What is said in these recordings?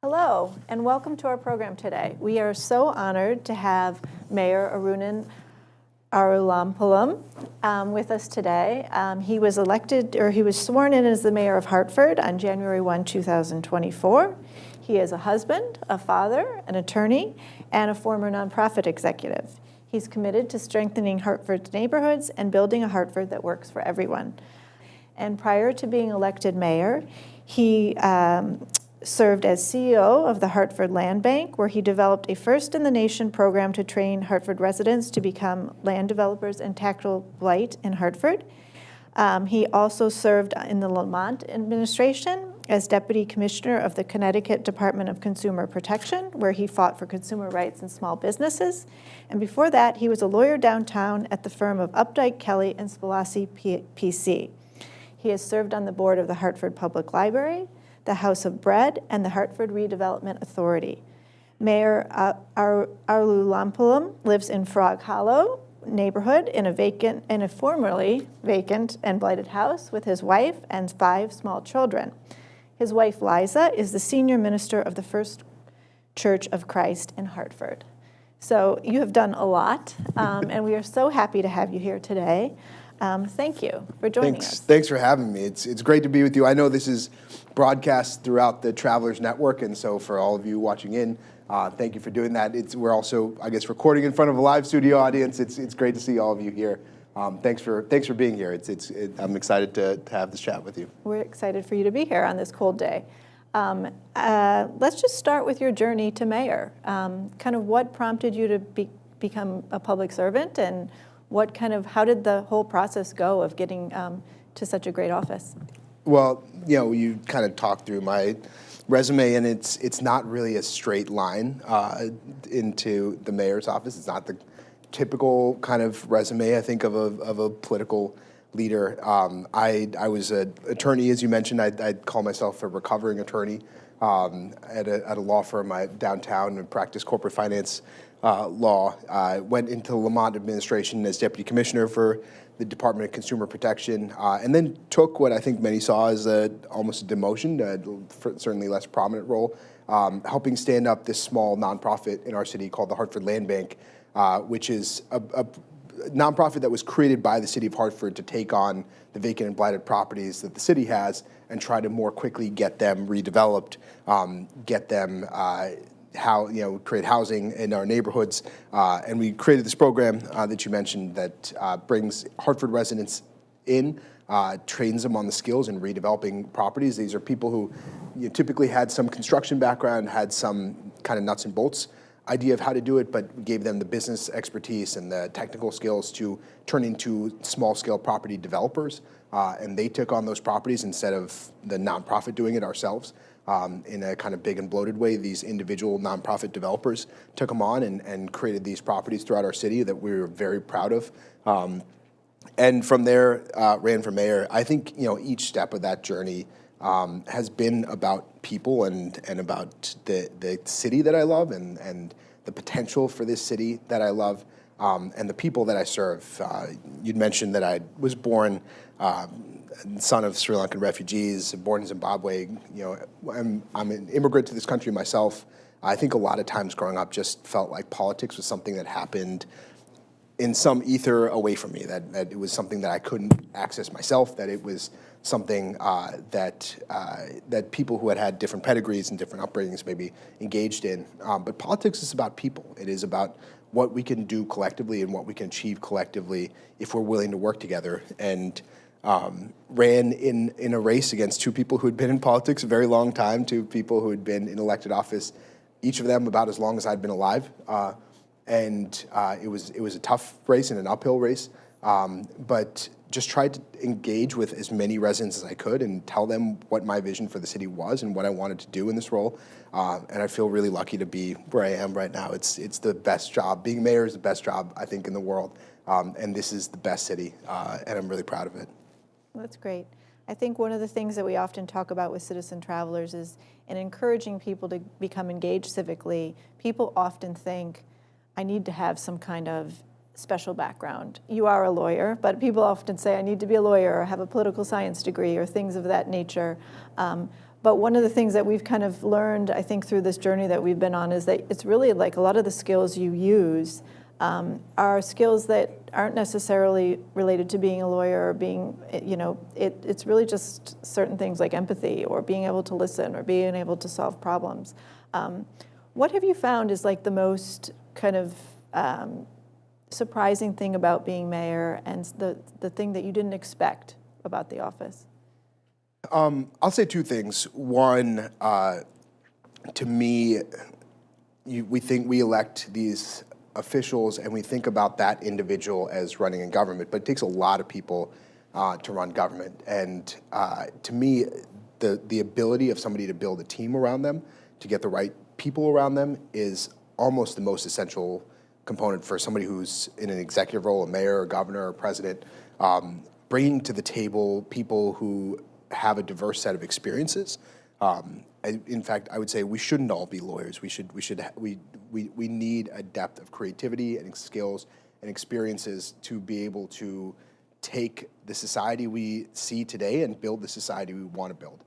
Hello, and welcome to our program today. We are so honored to have Mayor Arunan Arulampalam with us today. He was sworn in as the mayor of Hartford on January 1, 2024. He is a husband, a father, an attorney, and a former nonprofit executive. He's committed to strengthening Hartford's neighborhoods and building a Hartford that works for everyone. And prior to being elected mayor, he served as CEO of the Hartford Land Bank, where he developed a first-in-the-nation program to train Hartford residents to become land developers and tackle blight in Hartford. He also served in the Lamont administration as Deputy Commissioner of the Connecticut Department of Consumer Protection, where he fought for consumer rights and small businesses. And before that, he was a lawyer downtown at the firm of Updike, Kelly, and Spilossi PC. He has served on the board of the Hartford Public Library, the House of Bread, and the Hartford Redevelopment Authority. Mayor Arulampalam lives in Frog Hollow neighborhood in a formerly vacant and blighted house with his wife and 5 small children. His wife, Liza, is the senior minister of the First Church of Christ in Hartford. So you have done a lot, and we are so happy to have you here today. Thank you for joining us. Thanks for having me. It's great to be with you. I know this is broadcast throughout the Travelers Network, and so for all of you watching in, thank you for doing that. We're also, I guess, recording in front of a live studio audience. It's great to see all of you here. Thanks for being here. I'm excited to have this chat with you. We're excited for you to be here on this cold day. Let's just start with your journey to mayor. Kind of what prompted you to become a public servant, and how did the whole process go of getting to such a great office? Well, you kind of talked through my resume, and it's not really a straight line into the mayor's office. It's not the typical kind of resume, I think, of a political leader. I was an attorney, as you mentioned. I'd call myself a recovering attorney at a law firm downtown and practiced corporate finance law. I went into the Lamont administration as deputy commissioner for the Department of Consumer Protection, and then took what I think many saw as almost a demotion, certainly less prominent role, helping stand up this small nonprofit in our city called the Hartford Land Bank, which is a nonprofit that was created by the city of Hartford to take on the vacant and blighted properties that the city has and try to more quickly get them redeveloped, get them create housing in our neighborhoods. And we created this program that you mentioned that brings Hartford residents in, trains them on the skills in redeveloping properties. These are people who typically had some construction background, had some kind of nuts and bolts idea of how to do it, but gave them the business expertise and the technical skills to turn into small-scale property developers. And they took on those properties instead of the nonprofit doing it ourselves. In a kind of big and bloated way, these individual nonprofit developers took them on and created these properties throughout our city that we were very proud of. And from there, ran for mayor. I think each step of that journey has been about people and about the city that I love and the potential for this city that I love and the people that I serve. You'd mentioned that I was born son of Sri Lankan refugees, born in Zimbabwe. I'm an immigrant to this country myself. I think a lot of times growing up just felt like politics was something that happened in some ether away from me, that it was something that I couldn't access myself, that it was something that people who had different pedigrees and different upbringings maybe engaged in. But politics is about people. It is about what we can do collectively and what we can achieve collectively if we're willing to work together. And ran in a race against 2 people who had been in politics a very long time, 2 people who had been in elected office, each of them about as long as I'd been alive. And it was a tough race and an uphill race, but just tried to engage with as many residents as I could and tell them what my vision for the city was and what I wanted to do in this role. And I feel really lucky to be where I am right now. It's the best job. Being mayor is the best job, I think, in the world. And this is the best city, and I'm really proud of it. That's great. I think one of the things that we often talk about with citizen travelers is in encouraging people to become engaged civically. People often think, I need to have some kind of special background. You are a lawyer, but people often say, I need to be a lawyer or have a political science degree or things of that nature. But one of the things that we've kind of learned, I think, through this journey that we've been on is that it's really like a lot of the skills you use are skills that aren't necessarily related to being a lawyer or being, it's really just certain things like empathy or being able to listen or being able to solve problems. What have you found is like the most kind of surprising thing about being mayor and the thing that you didn't expect about the office? I'll say two things. One, to me, we elect these officials and we think about that individual as running in government, but it takes a lot of people to run government. And to me, the ability of somebody to build a team around them, to get the right people around them, is almost the most essential component for somebody who's in an executive role, a mayor, a governor, or president. Bringing to the table people who have a diverse set of experiences. In fact, I would say we shouldn't all be lawyers. We need a depth of creativity and skills and experiences to be able to take the society we see today and build the society we want to build.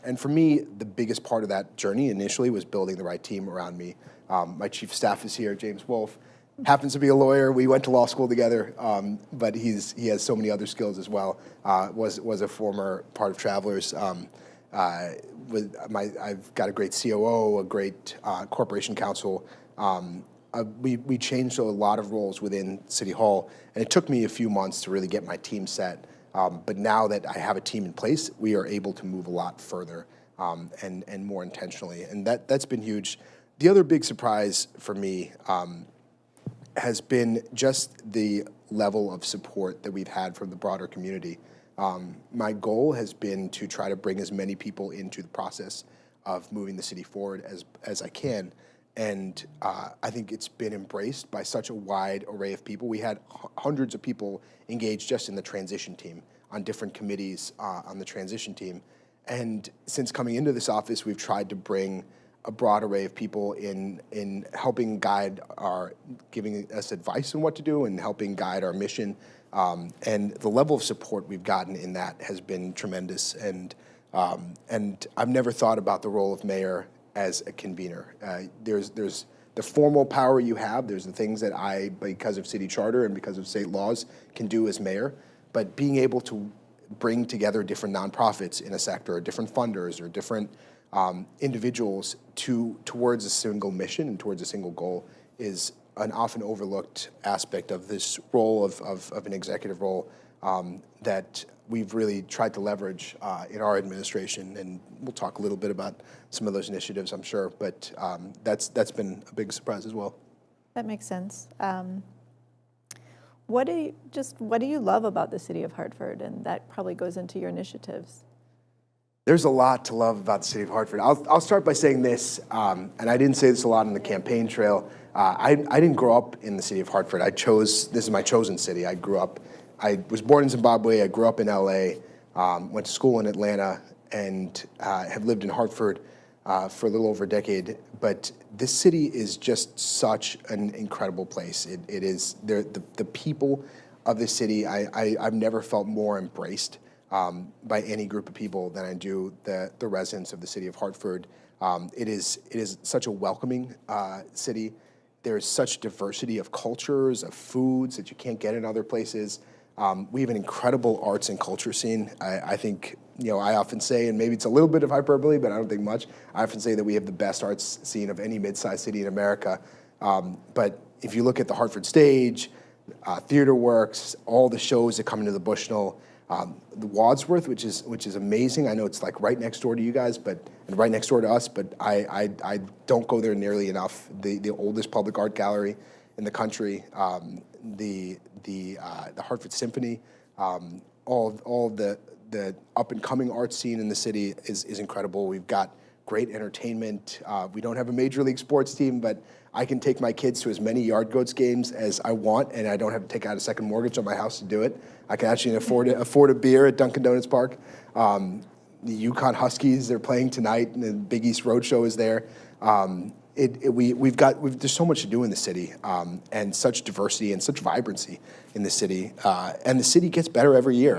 And for me, the biggest part of that journey initially was building the right team around me. My chief of staff is here, James Wolfe. Happens to be a lawyer. We went to law school together, but he has so many other skills as well. Was a former part of Travelers. I've got a great COO, a great corporation counsel. We changed a lot of roles within City Hall, and it took me a few months to really get my team set. But now that I have a team in place, we are able to move a lot further and more intentionally, and that's been huge. The other big surprise for me has been just the level of support that we've had from the broader community. My goal has been to try to bring as many people into the process of moving the city forward as I can. And I think it's been embraced by such a wide array of people. We had hundreds of people engaged just in the transition team, on different committees on the transition team. And since coming into this office, we've tried to bring a broad array of people in helping guide giving us advice on what to do and helping guide our mission. And the level of support we've gotten in that has been tremendous. And I've never thought about the role of mayor as a convener. There's the formal power you have. There's the things that I, because of city charter and because of state laws, can do as mayor. But being able to bring together different nonprofits in a sector, or different funders, or different individuals towards a single mission and towards a single goal is an often overlooked aspect of this role of an executive role that we've really tried to leverage in our administration, and we'll talk a little bit about some of those initiatives, I'm sure, but that's been a big surprise as well. That makes sense. What do you love about the city of Hartford? And that probably goes into your initiatives. There's a lot to love about the city of Hartford. I'll start by saying this, and I didn't say this a lot on the campaign trail. I didn't grow up in the city of Hartford. This is my chosen city. I was born in Zimbabwe. I grew up in LA, went to school in Atlanta, and have lived in Hartford for a little over a decade. But this city is just such an incredible place. It is the people of this city. I've never felt more embraced by any group of people than I do the residents of the city of Hartford. It is such a welcoming city. There's such diversity of cultures, of foods that you can't get in other places. We have an incredible arts and culture scene. I think, I often say, and maybe it's a little bit of hyperbole, but I don't think much, I often say that we have the best arts scene of any mid-sized city in America. But if you look at the Hartford Stage, Theater Works, all the shows that come into the Bushnell, the Wadsworth, which is amazing. I know it's like right next door to you guys, and right next door to us, but I don't go there nearly enough. The oldest public art gallery in the country, the Hartford Symphony, all the up and coming art scene in the city is incredible. We've got great entertainment. We don't have a major league sports team, but I can take my kids to as many Yard Goats games as I want, and I don't have to take out a second mortgage on my house to do it. I can actually afford a beer at Dunkin' Donuts Park. The Yukon Huskies, they're playing tonight, and the Big East Roadshow is there. There's so much to do in the city, and such diversity and such vibrancy in the city, and the city gets better every year.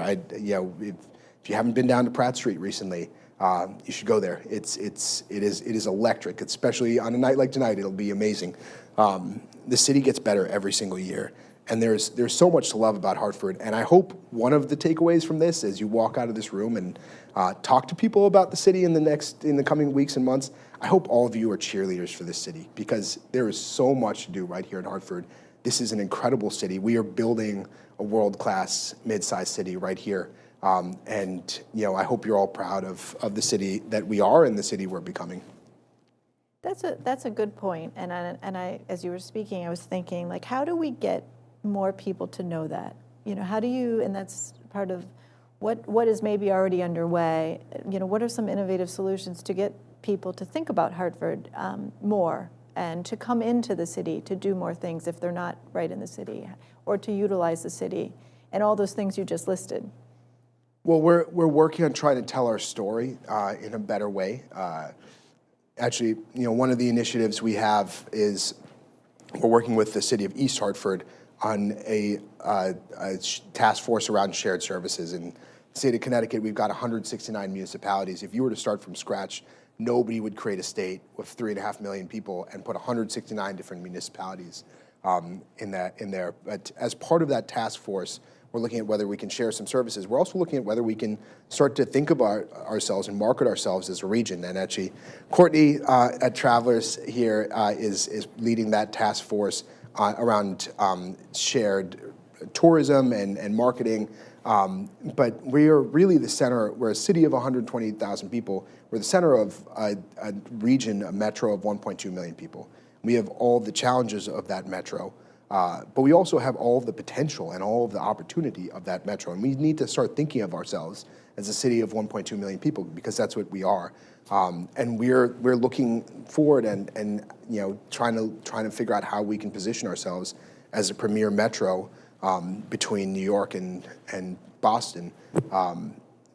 If you haven't been down to Pratt Street recently, you should go there. It is electric, especially on a night like tonight. It'll be amazing. The city gets better every single year, and there's so much to love about Hartford. And I hope one of the takeaways from this, as you walk out of this room and talk to people about the city in the coming weeks and months, I hope all of you are cheerleaders for this city, because there is so much to do right here in Hartford. This is an incredible city. We are building a world-class mid-sized city right here. And I hope you're all proud of the city that we are and the city we're becoming. That's a good point. And I, as you were speaking, I was thinking, like, how do we get more people to know that? How do you, and that's part of what is maybe already underway, what are some innovative solutions to get people to think about Hartford more and to come into the city to do more things if they're not right in the city, or to utilize the city and all those things you just listed? Well, we're working on trying to tell our story in a better way. Actually, one of the initiatives we have is we're working with the city of East Hartford on a task force around shared services. In the state of Connecticut, we've got 169 municipalities. If you were to start from scratch, nobody would create a state with 3.5 million people and put 169 different municipalities in there. But as part of that task force, we're looking at whether we can share some services. We're also looking at whether we can start to think about ourselves and market ourselves as a region. And actually, Courtney at Travelers here is leading that task force around shared tourism and marketing. But we are really the center. We're a city of 128,000 people. We're the center of a region, a metro of 1.2 million people. We have all the challenges of that metro. But we also have all of the potential and all of the opportunity of that metro. And we need to start thinking of ourselves as a city of 1.2 million people, because that's what we are. And we're looking forward and trying to figure out how we can position ourselves as a premier metro between New York and Boston.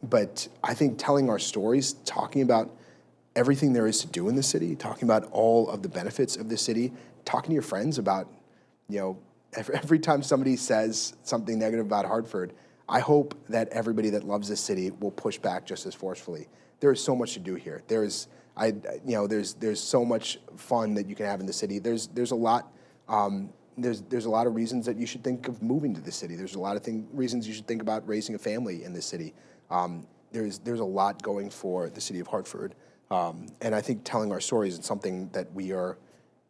But I think telling our stories, talking about everything there is to do in the city, talking about all of the benefits of the city, talking to your friends about, every time somebody says something negative about Hartford, I hope that everybody that loves this city will push back just as forcefully. There is so much to do here. There's so much fun that you can have in the city. There's a lot. There's a lot of reasons that you should think of moving to the city. There's a lot of reasons you should think about raising a family in this city. There's a lot going for the city of Hartford, and I think telling our stories is something that we are,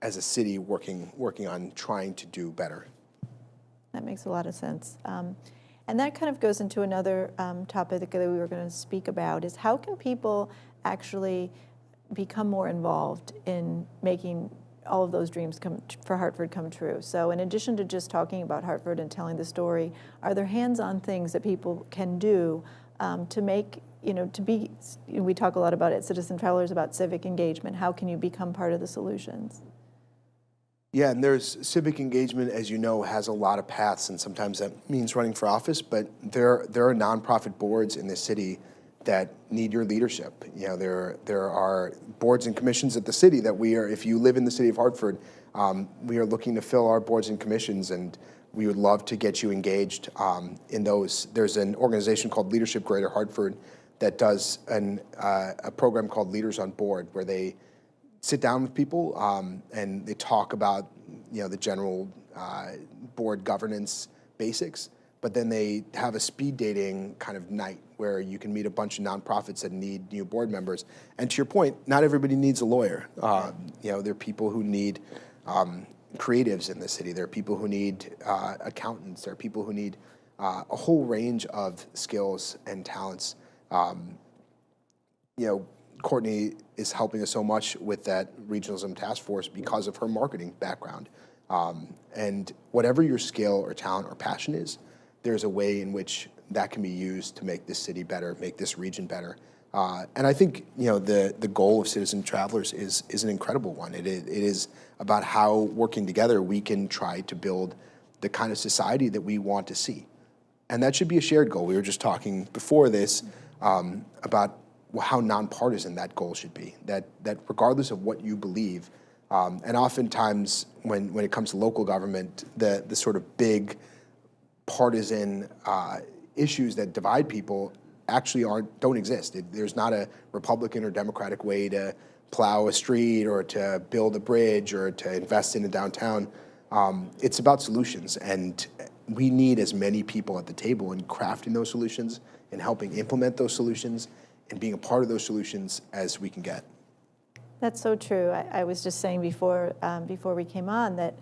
as a city, working on trying to do better. That makes a lot of sense. And that kind of goes into another topic that we were going to speak about, is how can people actually become more involved in making all of those dreams for Hartford come true? So in addition to just talking about Hartford and telling the story, are there hands-on things that people can do to make, we talk a lot about it, Citizen Travelers, about civic engagement. How can you become part of the solutions? Yeah, and there's civic engagement, as you know, has a lot of paths, and sometimes that means running for office, but there are nonprofit boards in this city that need your leadership. There are boards and commissions at the city that if you live in the city of Hartford, we are looking to fill our boards and commissions, and we would love to get you engaged in those. There's an organization called Leadership Greater Hartford that does a program called Leaders on Board, where they sit down with people and they talk about the general board governance basics, but then they have a speed dating kind of night where you can meet a bunch of nonprofits that need new board members. And to your point, not everybody needs a lawyer. There are people who need creatives in the city. There are people who need accountants. There are people who need a whole range of skills and talents. Courtney is helping us so much with that regionalism task force because of her marketing background. And whatever your skill or talent or passion is, there's a way in which that can be used to make this city better, make this region better. And I think the goal of Citizen Travelers is an incredible one. It is about how, working together, we can try to build the kind of society that we want to see. And that should be a shared goal. We were just talking before this about how nonpartisan that goal should be, that regardless of what you believe, and oftentimes when it comes to local government, the sort of big partisan issues that divide people actually don't exist. There's not a Republican or Democratic way to plow a street or to build a bridge or to invest in a downtown. It's about solutions, and we need as many people at the table in crafting those solutions and helping implement those solutions and being a part of those solutions as we can get. That's so true. I was just saying before we came on that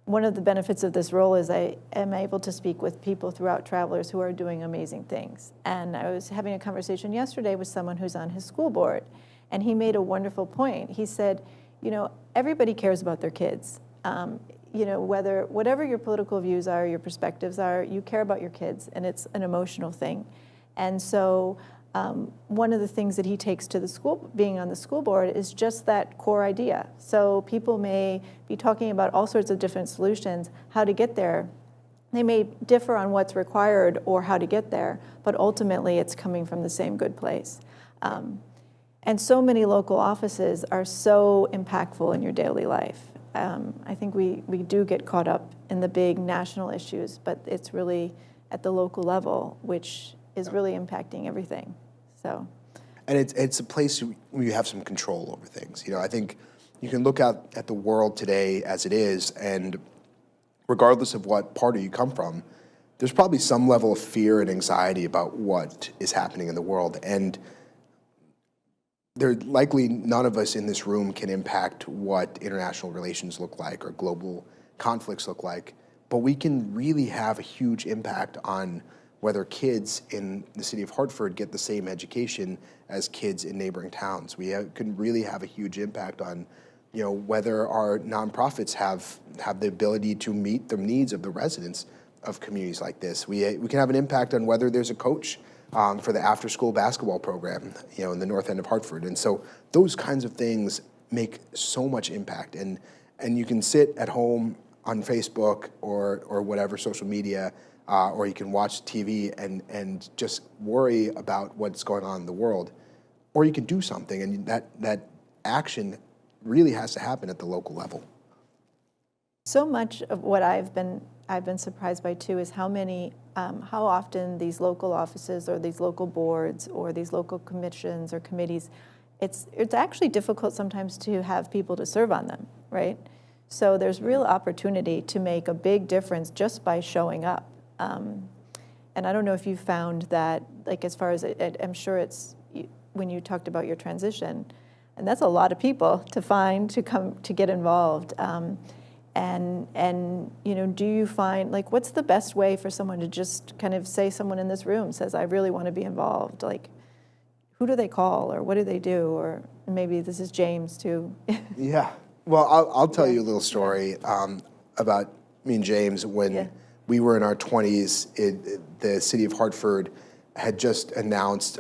one of the benefits of this role is I am able to speak with people throughout Travelers who are doing amazing things. And I was having a conversation yesterday with someone who's on his school board, and he made a wonderful point. He said, everybody cares about their kids. Whatever your political views are, your perspectives are, you care about your kids, and it's an emotional thing. And so one of the things that he takes to the school, being on the school board, is just that core idea. So people may be talking about all sorts of different solutions, how to get there. They may differ on what's required or how to get there, but ultimately it's coming from the same good place. And so many local offices are so impactful in your daily life. I think we do get caught up in the big national issues, but it's really at the local level, which is really impacting everything. So, and it's a place where you have some control over things. I think you can look out at the world today as it is, and regardless of what party you come from, there's probably some level of fear and anxiety about what is happening in the world. And likely none of us in this room can impact what international relations look like or global conflicts look like, but we can really have a huge impact on whether kids in the city of Hartford get the same education as kids in neighboring towns. We can really have a huge impact on, whether our nonprofits have the ability to meet the needs of the residents of communities like this. We can have an impact on whether there's a coach for the after-school basketball program, in the north end of Hartford. And so those kinds of things make so much impact. And you can sit at home on Facebook or whatever social media, or you can watch TV and just worry about what's going on in the world, or you can do something, and that action really has to happen at the local level. So much of what I've been surprised by too is how often these local offices or these local boards or these local commissions or committees, it's actually difficult sometimes to have people to serve on them, right? So there's real opportunity to make a big difference just by showing up. And I don't know if you found that, like, as far as I'm sure it's when you talked about your transition, and that's a lot of people to find to come to get involved. And do you find, like, what's the best way for someone to just kind of say, someone in this room says, I really want to be involved? Like, who do they call, or what do they do? Or maybe this is James too. Yeah. Well, I'll tell you a little story about me and James when we were in our 20s. The city of Hartford had just announced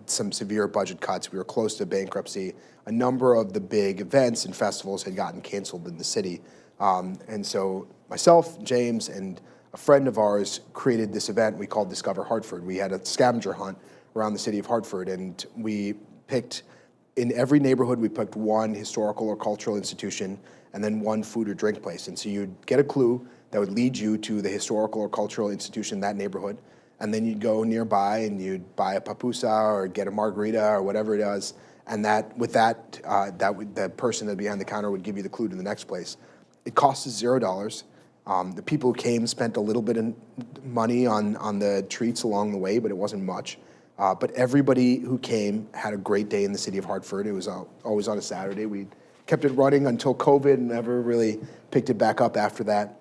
some severe budget cuts. We were close to bankruptcy. A number of the big events and festivals had gotten canceled in the city. And so myself, James, and a friend of ours created this event we called Discover Hartford. We had a scavenger hunt around the city of Hartford, and we picked, in every neighborhood, we picked one historical or cultural institution and then one food or drink place. And so you'd get a clue that would lead you to the historical or cultural institution in that neighborhood, and then you'd go nearby and you'd buy a papusa or get a margarita or whatever it is, and the person behind the counter would give you the clue to the next place. It cost us $0. The people who came spent a little bit of money on the treats along the way, but it wasn't much. But everybody who came had a great day in the city of Hartford. It was always on a Saturday. We kept it running until COVID and never really picked it back up after that.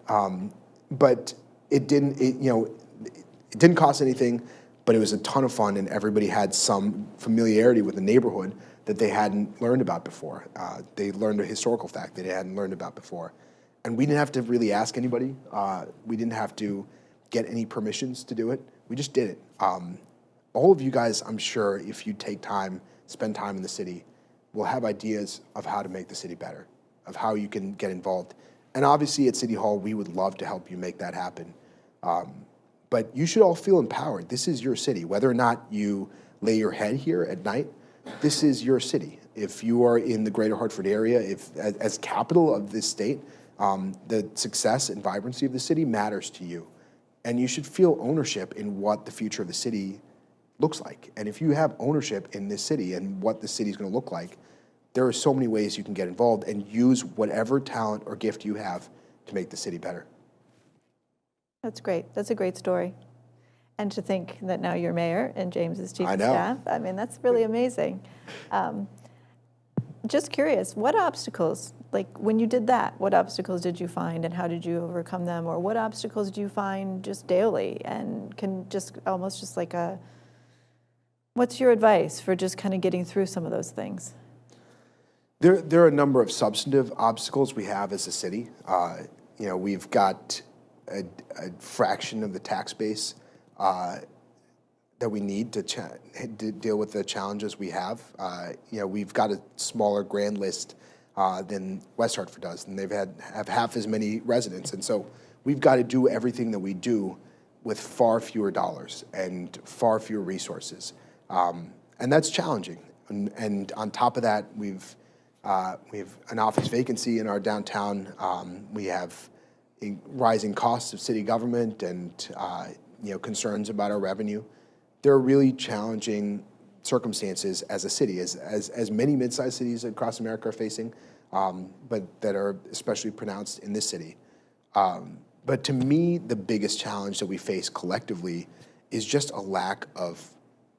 But it didn't cost anything, but it was a ton of fun, and everybody had some familiarity with the neighborhood that they hadn't learned about before. They learned a historical fact that they hadn't learned about before. And we didn't have to really ask anybody. We didn't have to get any permissions to do it. We just did it. All of you guys, I'm sure, if you take time, spend time in the city, will have ideas of how to make the city better, of how you can get involved. And obviously at City Hall, we would love to help you make that happen. But you should all feel empowered. This is your city. Whether or not you lay your head here at night, this is your city. If you are in the greater Hartford area, as capital of this state, the success and vibrancy of the city matters to you. And you should feel ownership in what the future of the city looks like. And if you have ownership in this city and what the city is going to look like, there are so many ways you can get involved and use whatever talent or gift you have to make the city better. That's great. That's a great story. And to think that now you're mayor and James is chief I of know. staff, I mean, that's really amazing. Just curious, what obstacles, like when you did that, what obstacles did you find and how did you overcome them? Or what obstacles do you find just daily and can just almost just like what's your advice for just kind of getting through some of those things? There are a number of substantive obstacles we have as a city. We've got a fraction of the tax base that we need to deal with the challenges we have. We've got a smaller grand list than West Hartford does, and have half as many residents. And so we've got to do everything that we do with far fewer dollars and far fewer resources. And that's challenging. And on top of that, we have an office vacancy in our downtown. We have rising costs of city government and concerns about our revenue. There are really challenging circumstances as a city, as many mid-sized cities across America are facing, but that are especially pronounced in this city. But to me, the biggest challenge that we face collectively is just a lack of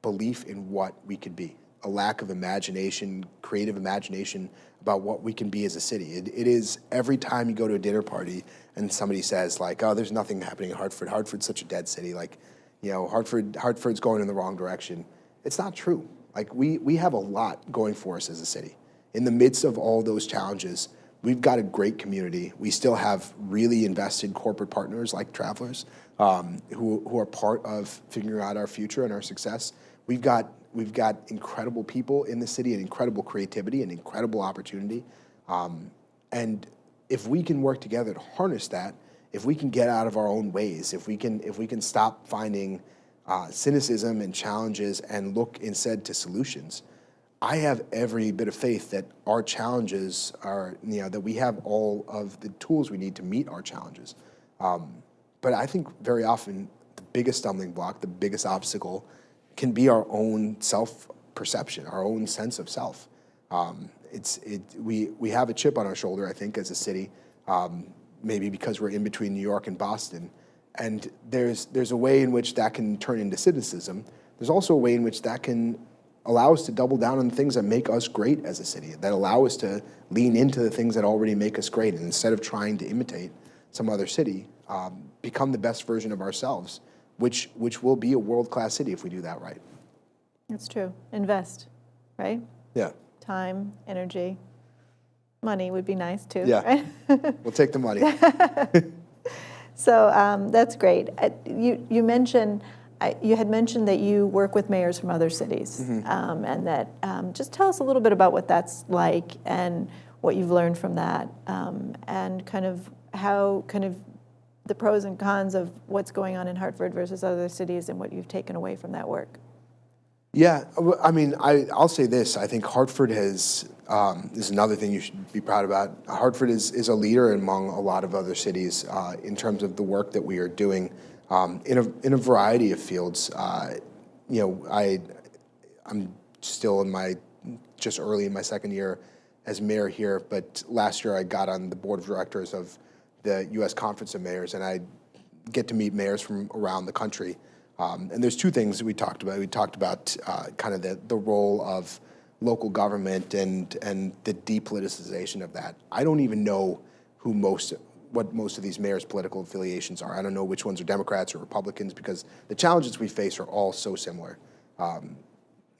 belief in what we could be, a lack of imagination, creative imagination about what we can be as a city. It is every time you go to a dinner party and somebody says like, oh, there's nothing happening in Hartford. Hartford's such a dead city. Like, Hartford's going in the wrong direction. It's not true. Like we have a lot going for us as a city. In the midst of all those challenges, we've got a great community. We still have really invested corporate partners like Travelers who are part of figuring out our future and our success. We've got incredible people in the city and incredible creativity and incredible opportunity. And if we can work together to harness that, if we can get out of our own ways, if we can stop finding cynicism and challenges and look instead to solutions, I have every bit of faith that our challenges are, that we have all of the tools we need to meet our challenges. But I think very often the biggest stumbling block, the biggest obstacle can be our own self-perception, our own sense of self. We have a chip on our shoulder, I think, as a city, maybe because we're in between New York and Boston. And there's a way in which that can turn into cynicism. There's also a way in which that can allow us to double down on the things that make us great as a city, that allow us to lean into the things that already make us great. And instead of trying to imitate some other city, become the best version of ourselves, which will be a world-class city if we do that right. That's true. Invest, right? Yeah. Time, energy, money would be nice too. Yeah. Right? We'll take the money. So that's great. You mentioned, you had mentioned that you work with mayors from other cities, and that just tell us a little bit about what that's like and what you've learned from that, and kind of how the pros and cons of what's going on in Hartford versus other cities and what you've taken away from that work. Yeah, I mean, I'll say this. I think Hartford is another thing you should be proud about. Hartford is a leader among a lot of other cities in terms of the work that we are doing in a variety of fields. I'm still just early in my second year as mayor here, but last year I got on the board of directors of the U.S. Conference of Mayors, and I get to meet mayors from around the country. And there's two things that we talked about. We talked about kind of the role of local government and the depoliticization of that. I don't even know what most of these mayors' political affiliations are. I don't know which ones are Democrats or Republicans because the challenges we face are all so similar.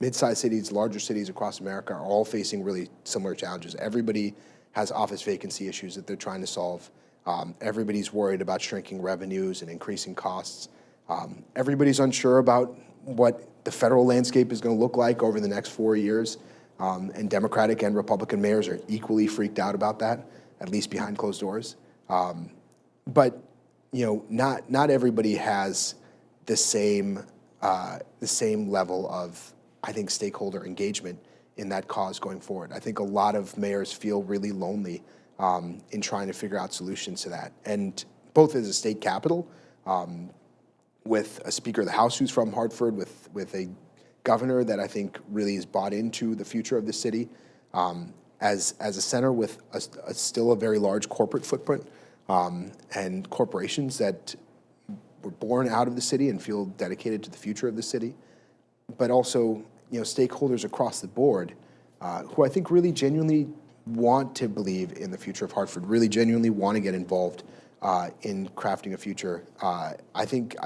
Mid-sized cities, larger cities across America are all facing really similar challenges. Everybody has office vacancy issues that they're trying to solve. Everybody's worried about shrinking revenues and increasing costs. Everybody's unsure about what the federal landscape is going to look like over the next 4 years, and Democratic and Republican mayors are equally freaked out about that, at least behind closed doors. But not everybody has the same level of, I think, stakeholder engagement in that cause going forward. I think a lot of mayors feel really lonely in trying to figure out solutions to that, and both as a state capital. With a Speaker of the House who's from Hartford, with a governor that I think really is bought into the future of the city as a center with still a very large corporate footprint and corporations that were born out of the city and feel dedicated to the future of the city, but also stakeholders across the board who I think really genuinely want to believe in the future of Hartford, really genuinely want to get involved in crafting a future. I think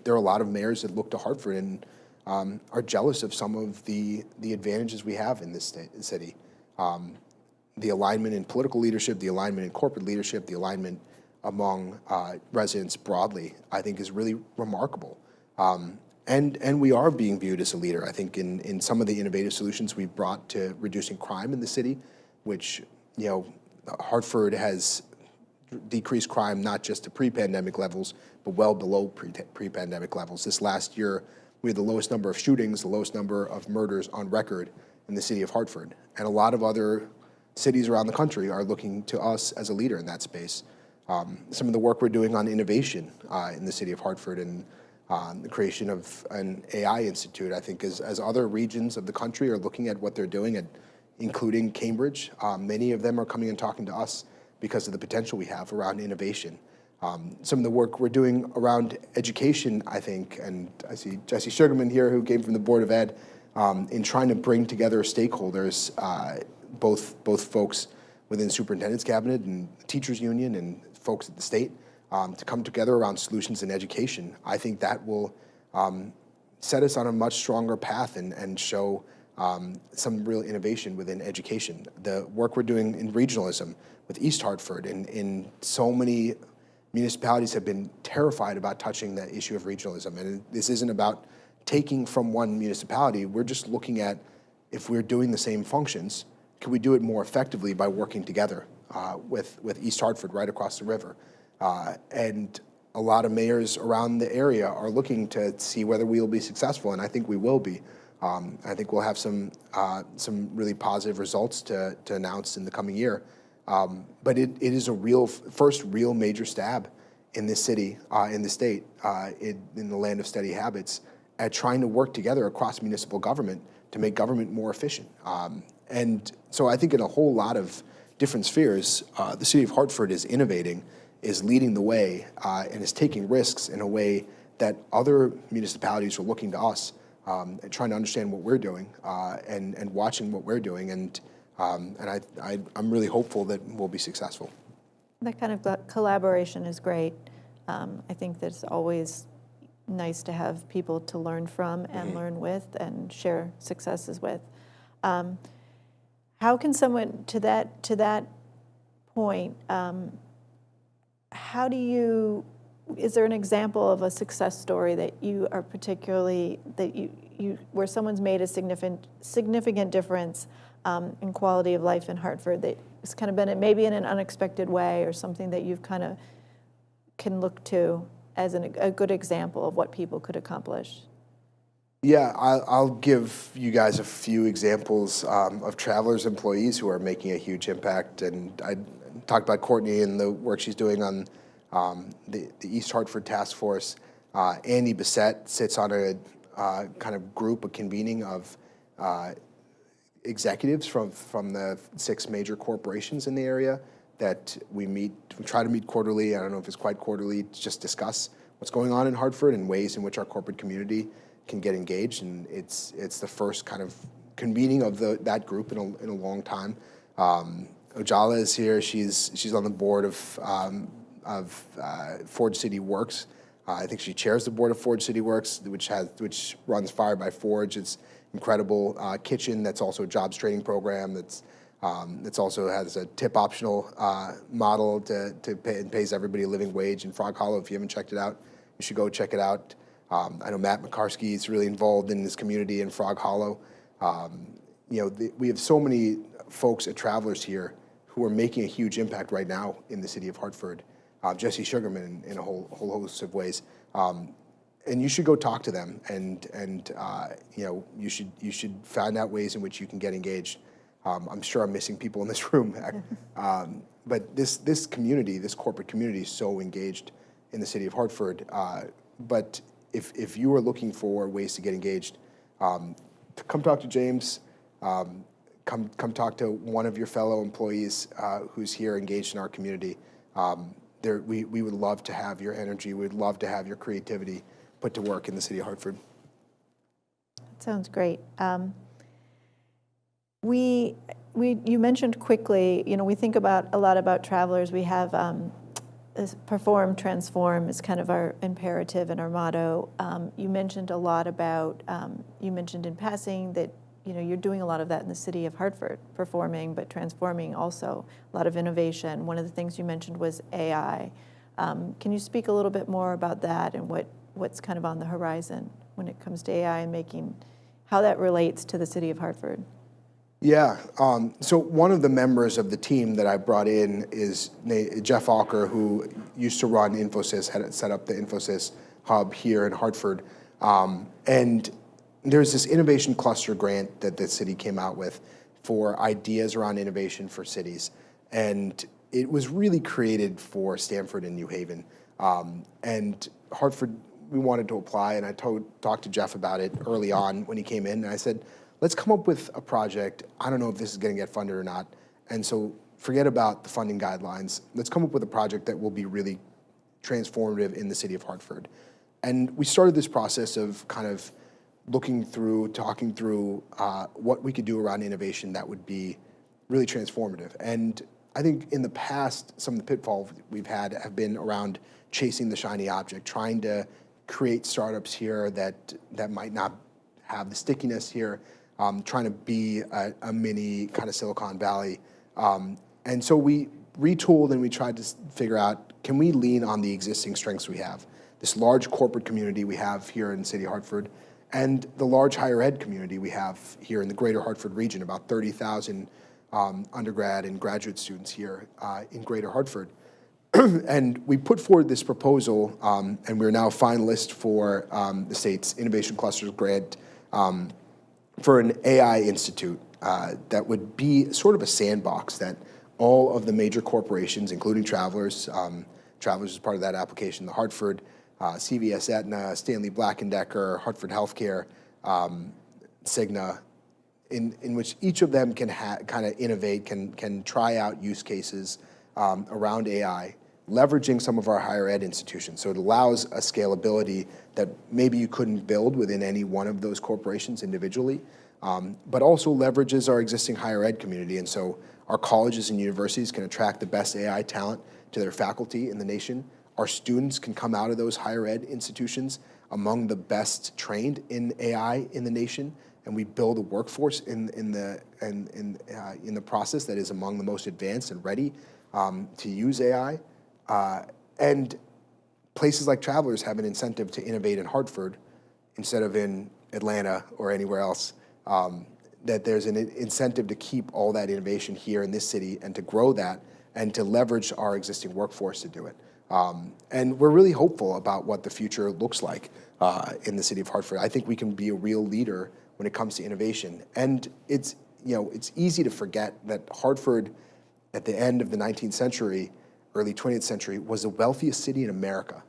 there are a lot of mayors that look to Hartford and are jealous of some of the advantages we have in this city. The alignment in political leadership, the alignment in corporate leadership, the alignment among residents broadly, I think is really remarkable. And we are being viewed as a leader, I think, in some of the innovative solutions we've brought to reducing crime in the city, which, Hartford has decreased crime not just to pre-pandemic levels, but well below pre-pandemic levels. This last year, we had the lowest number of shootings, the lowest number of murders on record in the city of Hartford. And a lot of other cities around the country are looking to us as a leader in that space. Some of the work we're doing on innovation in the city of Hartford and the creation of an AI institute, I think, as other regions of the country are looking at what they're doing, including Cambridge, many of them are coming and talking to us because of the potential we have around innovation. Some of the work we're doing around education, I think, and I see Jesse Sugarman here who came from the Board of Ed, in trying to bring together stakeholders, both folks within the superintendent's cabinet and the teachers union and folks at the state, to come together around solutions in education. I think that will set us on a much stronger path and show some real innovation within education. The work we're doing in regionalism with East Hartford, in so many municipalities have been terrified about touching the issue of regionalism. And this isn't about taking from one municipality. We're just looking at, if we're doing the same functions, can we do it more effectively by working together with East Hartford right across the river? And a lot of mayors around the area are looking to see whether we will be successful, and I think we will be. I think we'll have some really positive results to announce in the coming year. But it is a first real major stab in this city, in the state, in the land of steady habits, at trying to work together across municipal government to make government more efficient. And so I think in a whole lot of different spheres, the city of Hartford is innovating, is leading the way, and is taking risks in a way that other municipalities are looking to us and trying to understand what we're doing and watching what we're doing. And I'm really hopeful that we'll be successful. That kind of collaboration is great. I think that it's always nice to have people to learn from and learn with and share successes with. How can someone, to that point, how do you, is there an example of a success story that you are particularly, that you where someone's made a significant difference in quality of life in Hartford that has kind of been maybe in an unexpected way, or something that you've kind of can look to as a good example of what people could accomplish? Yeah, I'll give you guys a few examples of Travelers employees who are making a huge impact. And I talked about Courtney and the work she's doing on the East Hartford Task Force. Andy Bissett sits on a kind of group, a convening of executives from the 6 major corporations in the area that we try to meet quarterly. I don't know if it's quite quarterly, to just discuss what's going on in Hartford and ways in which our corporate community can get engaged. And it's the first kind of convening of that group in a long time. Ojala is here. She's on the board of Forge City Works. I think she chairs the board of Forge City Works, which runs Fire by Forge. It's incredible kitchen. That's also a jobs training program. That's also has a tip optional model to pay, and pays everybody a living wage in Frog Hollow. If you haven't checked it out, you should go check it out. I know Matt McCarsky is really involved in this community in Frog Hollow. We have so many folks at Travelers here who are making a huge impact right now in the city of Hartford. Jesse Sugarman in a whole host of ways. And you should go talk to them, and you should find out ways in which you can get engaged. I'm sure I'm missing people in this room, but this community, this corporate community, is so engaged in the city of Hartford. But if you are looking for ways to get engaged, come talk to James. Come talk to one of your fellow employees who's here engaged in our community. We would love to have your energy. We'd love to have your creativity put to work in the city of Hartford. That sounds great. You mentioned quickly, we think a lot about travelers. We have this perform, transform is kind of our imperative and our motto. You mentioned a lot about, you mentioned in passing that you're doing a lot of that in the city of Hartford, performing but transforming also, a lot of innovation. One of the things you mentioned was AI. Can you speak a little bit more about that and what's kind of on the horizon when it comes to AI and how that relates to the city of Hartford? Yeah, so one of the members of the team that I brought in is Jeff Alker, who used to run Infosys, had set up the Infosys hub here in Hartford. And there's this innovation cluster grant that the city came out with for ideas around innovation for cities. And it was really created for Stamford and New Haven. And Hartford, we wanted to apply, and I talked to Jeff about it early on when he came in, and I said, let's come up with a project. I don't know if this is going to get funded or not. And so forget about the funding guidelines. Let's come up with a project that will be really transformative in the city of Hartford. And we started this process of kind of talking through what we could do around innovation that would be really transformative. And I think in the past, some of the pitfalls we've had have been around chasing the shiny object, trying to create startups here that might not have the stickiness here, trying to be a mini kind of Silicon Valley. And so we retooled and we tried to figure out, can we lean on the existing strengths we have? This large corporate community we have here in the city of Hartford, and the large higher ed community we have here in the greater Hartford region, about 30,000 undergrad and graduate students here in greater Hartford. And we put forward this proposal, and we're now finalists for the state's Innovation Clusters grant for an AI institute that would be sort of a sandbox that all of the major corporations, including Travelers, Travelers is part of that application, the Hartford, CVS Aetna, Stanley Black & Decker, Hartford Healthcare, Cigna, in which each of them can kind of innovate, can try out use cases around AI, leveraging some of our higher ed institutions. So it allows a scalability that maybe you couldn't build within any one of those corporations individually, but also leverages our existing higher ed community. And so our colleges and universities can attract the best AI talent to their faculty in the nation. Our students can come out of those higher ed institutions among the best trained in AI in the nation, and we build a workforce in the process that is among the most advanced and ready to use AI. And places like Travelers have an incentive to innovate in Hartford instead of in Atlanta or anywhere else. That there's an incentive to keep all that innovation here in this city and to grow that and to leverage our existing workforce to do it. And we're really hopeful about what the future looks like in the city of Hartford. I think we can be a real leader when it comes to innovation. And it's easy to forget that Hartford, at the end of the 19th century, early 20th century, was the wealthiest city in America.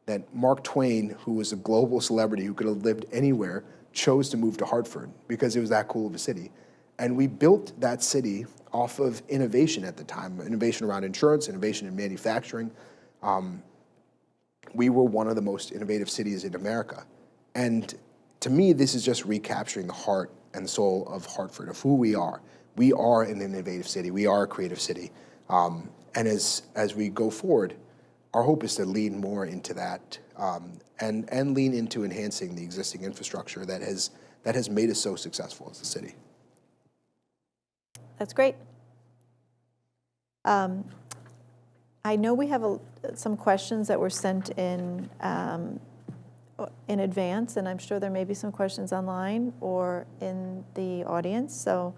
That Mark Twain, who was a global celebrity who could have lived anywhere, chose to move to Hartford because it was that cool of a city. And we built that city off of innovation at the time, innovation around insurance, innovation in manufacturing. We were one of the most innovative cities in America. And to me, this is just recapturing the heart and soul of Hartford, of who we are. We are an innovative city. We are a creative city. And as we go forward, our hope is to lean more into that and lean into enhancing the existing infrastructure that has made us so successful as a city. That's great. I know we have some questions that were sent in advance, and I'm sure there may be some questions online or in the audience. So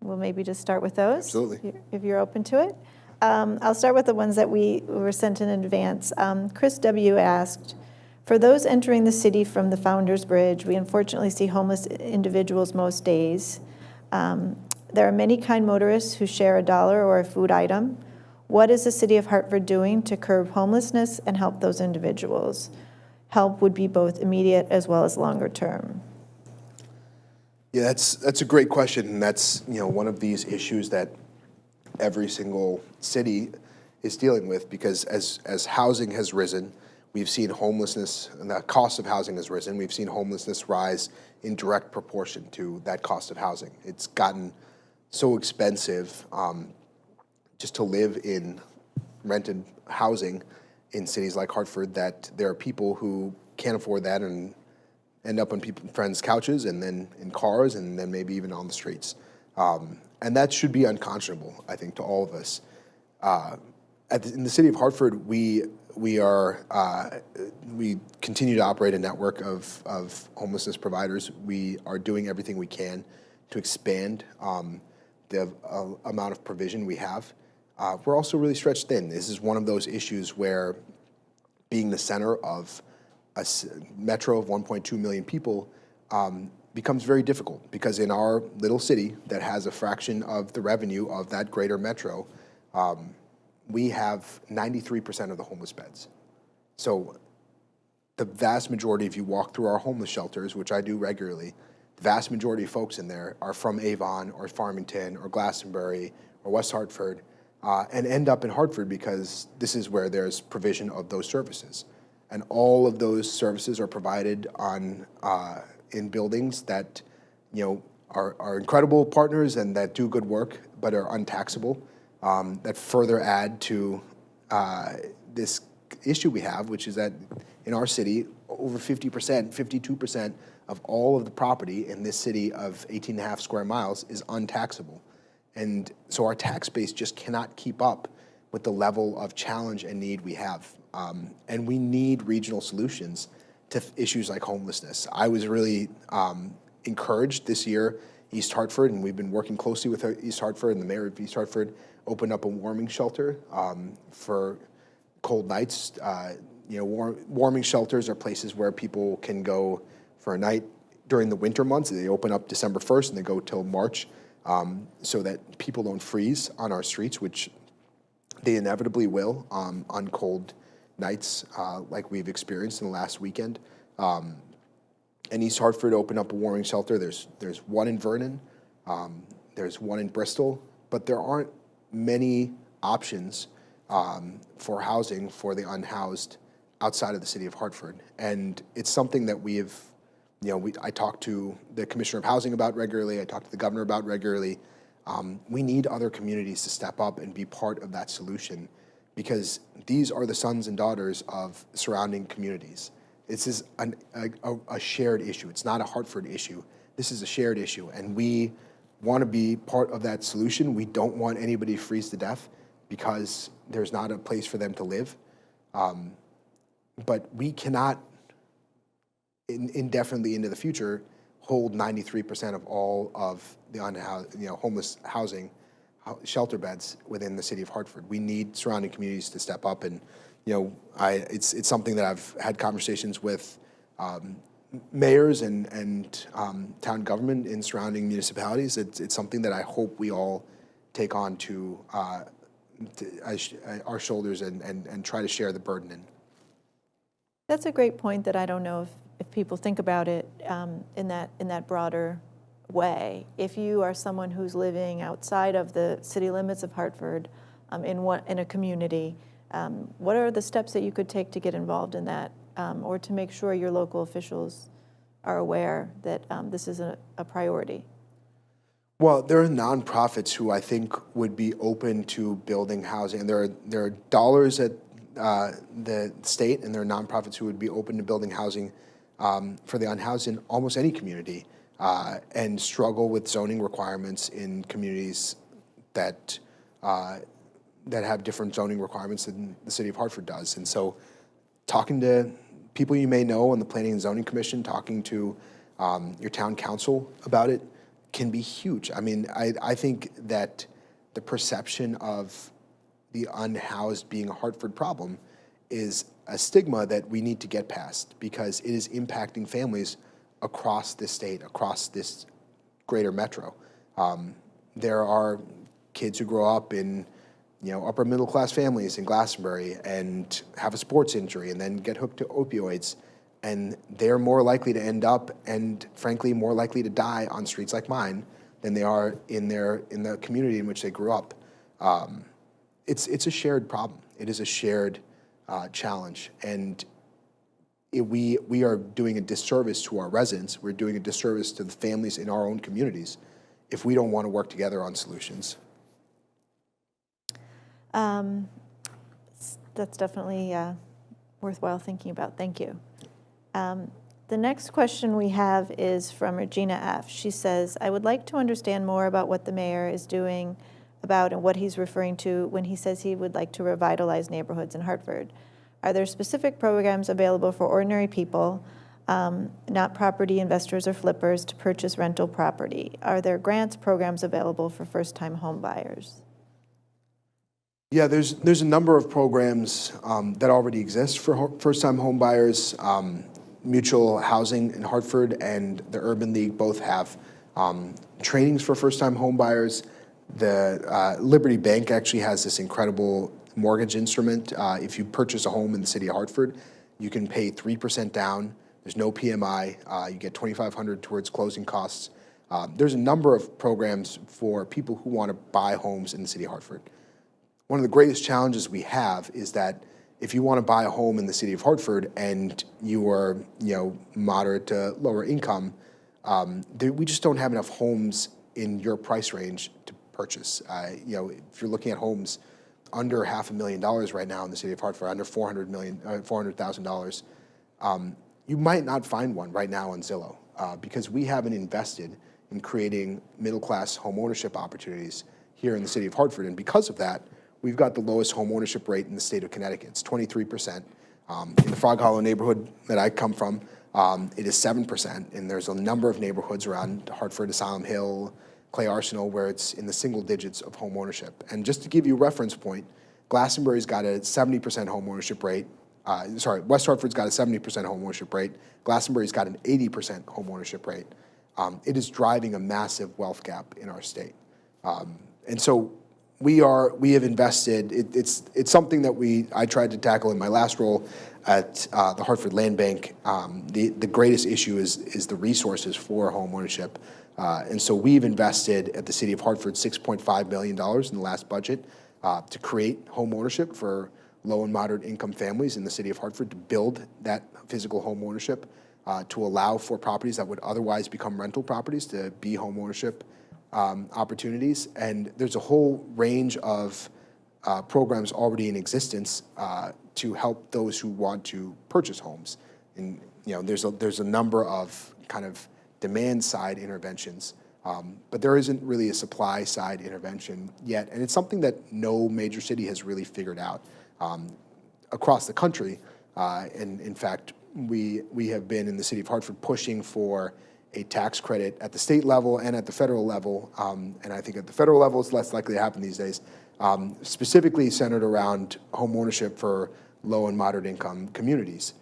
we'll maybe just start with those. Absolutely. If you're open to it. I'll start with the ones that we were sent in advance. Chris W. asked, for those entering the city from the Founders Bridge, we unfortunately see homeless individuals most days. There are many kind motorists who share $1 or a food item. What is the city of Hartford doing to curb homelessness and help those individuals? help would be both immediate as well as longer term? Yeah, that's a great question, and that's one of these issues that every single city is dealing with, because as housing has risen, we've seen homelessness, and the cost of housing has risen. We've seen homelessness rise in direct proportion to that cost of housing. It's gotten so expensive just to live in rented housing in cities like Hartford that there are people who can't afford that and end up on friends' couches and then in cars and then maybe even on the streets. And that should be unconscionable, I think, to all of us. In the city of Hartford, we continue to operate a network of homelessness providers. We are doing everything we can to expand the amount of provision we have. We're also really stretched thin. This is one of those issues where being the center of a metro of 1.2 million people becomes very difficult, because in our little city that has a fraction of the revenue of that greater metro, we have 93% of the homeless beds. So the vast majority, if you walk through our homeless shelters, which I do regularly, the vast majority of folks in there are from Avon or Farmington or Glastonbury or West Hartford, and end up in Hartford because this is where there's provision of those services. And all of those services are provided in buildings that are incredible partners and that do good work but are untaxable, that further add to this issue we have, which is that in our city, over 50%, 52% of all of the property in this city of 18.5 square miles is untaxable. And so our tax base just cannot keep up with the level of challenge and need we have. And we need regional solutions to issues like homelessness. I was really encouraged this year. East Hartford, and we've been working closely with East Hartford, and the mayor of East Hartford opened up a warming shelter for cold nights. Warming shelters are places where people can go for a night during the winter months. They open up December 1st and they go till March, so that people don't freeze on our streets, which they inevitably will on cold nights like we've experienced in the last weekend. And East Hartford opened up a warming shelter. There's one in Vernon, there's one in Bristol, but there aren't many options for housing for the unhoused outside of the city of Hartford. And it's something that I talk to the Commissioner of Housing about regularly, I talk to the Governor about regularly. We need other communities to step up and be part of that solution, because these are the sons and daughters of surrounding communities. This is a shared issue. It's not a Hartford issue. This is a shared issue, and we want to be part of that solution. We don't want anybody to freeze to death because there's not a place for them to live. But we cannot, indefinitely into the future, hold 93% of all of the homeless housing shelter beds within the city of Hartford. We need surrounding communities to step up, and it's something that I've had conversations with mayors and town government in surrounding municipalities. It's something that I hope we all take on to our shoulders and try to share the burden in. That's a great point that I don't know if people think about it in that broader way. If you are someone who's living outside of the city limits of Hartford, in a community, what are the steps that you could take to get involved in that, or to make sure your local officials are aware that this is a priority? Well, there are nonprofits who I think would be open to building housing. There are dollars at the state, and there are nonprofits who would be open to building housing for the unhoused in almost any community, and struggle with zoning requirements in communities that have different zoning requirements than the city of Hartford does. And so talking to people you may know on the Planning and Zoning Commission, talking to your town council about it can be huge. I mean, I think that the perception of the unhoused being a Hartford problem is a stigma that we need to get past, because it is impacting families across this state, across this greater metro. There are kids who grow up in upper middle class families in Glastonbury and have a sports injury and then get hooked to opioids and they're more likely to end up, and frankly, more likely to die on streets like mine than they are in the community in which they grew up. It's a shared problem. It is a shared challenge, and we are doing a disservice to our residents. We're doing a disservice to the families in our own communities if we don't want to work together on solutions. That's definitely worthwhile thinking about. Thank you. The next question we have is from Regina F. She says, I would like to understand more about what the mayor is doing about and what he's referring to when he says he would like to revitalize neighborhoods in Hartford. Are there specific programs available for ordinary people, not property investors or flippers, to purchase rental property? Are there grants programs available for first-time home buyers? Yeah, there's a number of programs that already exist for first-time home buyers. Mutual Housing in Hartford and the Urban League both have trainings for first-time home buyers. The Liberty Bank actually has this incredible mortgage instrument. If you purchase a home in the city of Hartford, you can pay 3% down. There's no PMI. You get $2,500 towards closing costs. There's a number of programs for people who want to buy homes in the city of Hartford. One of the greatest challenges we have is that if you want to buy a home in the city of Hartford and you are, moderate to lower income, we just don't have enough homes in your price range to purchase. If you're looking at homes under $500,000 right now in the city of Hartford, under $400,000, you might not find one right now on Zillow because we haven't invested in creating middle-class home ownership opportunities here in the city of Hartford, and because of that, we've got the lowest home ownership rate in the state of Connecticut. It's 23%. In the Frog Hollow neighborhood that I come from, it is 7%, and there's a number of neighborhoods around Hartford, Asylum Hill, Clay Arsenal, where it's in the single digits of home ownership. And just to give you a reference point, Glastonbury's got a 70% home ownership rate. West Hartford's got a 70% home ownership rate. Glastonbury's got an 80% home ownership rate. It is driving a massive wealth gap in our state. And so we have invested. It's something that I tried to tackle in my last role at the Hartford Land Bank. The greatest issue is the resources for home ownership, and so we've invested at the City of Hartford $6.5 million in the last budget to create home ownership for low and moderate income families in the City of Hartford, to build that physical home ownership, to allow for properties that would otherwise become rental properties to be home ownership opportunities. And there's a whole range of programs already in existence to help those who want to purchase homes. And there's a number of kind of demand side interventions, but there isn't really a supply side intervention yet. And it's something that no major city has really figured out across the country. And in fact, we have been in the city of Hartford pushing for a tax credit at the state level and at the federal level, and I think at the federal level it's less likely to happen these days, specifically centered around home ownership for low and moderate income communities,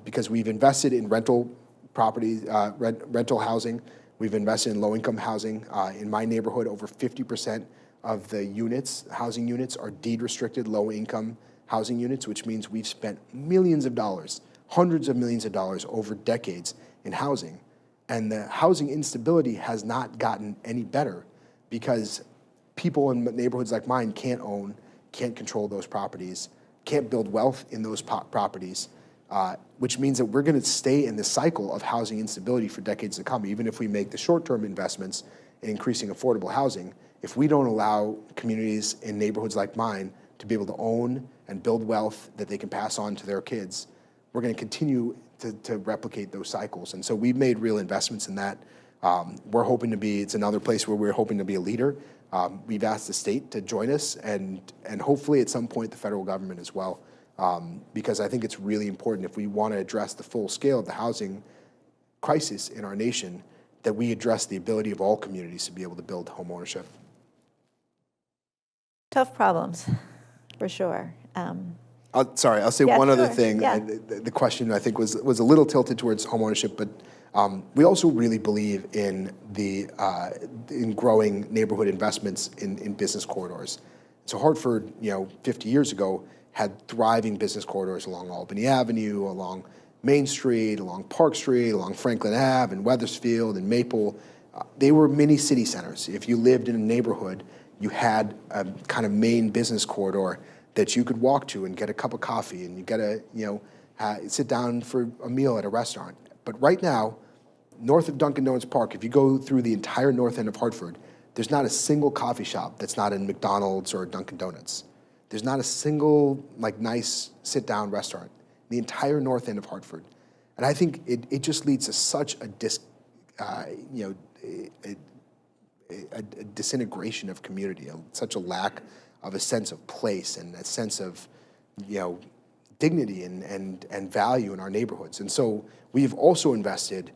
because we've invested in rental properties, rental housing, we've invested in low income housing. In my neighborhood, over 50% of the housing units are deed restricted low income housing units, which means we've spent millions of dollars, hundreds of millions of dollars over decades in housing. And the housing instability has not gotten any better because people in neighborhoods like mine can't own, can't control those properties, can't build wealth in those properties, which means that we're going to stay in the cycle of housing instability for decades to come, even if we make the short-term investments in increasing affordable housing. If we don't allow communities in neighborhoods like mine to be able to own and build wealth that they can pass on to their kids, we're going to continue to replicate those cycles. And so we've made real investments in that. It's another place where we're hoping to be a leader. We've asked the state to join us and hopefully at some point the federal government as well, because I think it's really important if we want to address the full scale of the housing crisis in our nation, that we address the ability of all communities to be able to build home ownership. Tough problems, for sure. I'll say one other thing. Yeah. The question I think was a little tilted towards home ownership, but we also really believe in growing neighborhood investments in business corridors. So Hartford, 50 years ago, had thriving business corridors along Albany Avenue, along Main Street, along Park Street, along Franklin Ave, and Wethersfield, and Maple. They were mini city centers. If you lived in a neighborhood, you had a kind of main business corridor that you could walk to and get a cup of coffee, and you get a, sit down for a meal at a restaurant. But right now, north of Dunkin' Donuts Park, if you go through the entire north end of Hartford, there's not a single coffee shop that's not in McDonald's or Dunkin' Donuts. There's not a single nice sit-down restaurant. The entire north end of Hartford, and I think it just leads to such a disintegration of community, such a lack of a sense of place and a sense of dignity and value in our neighborhoods. And so we've also invested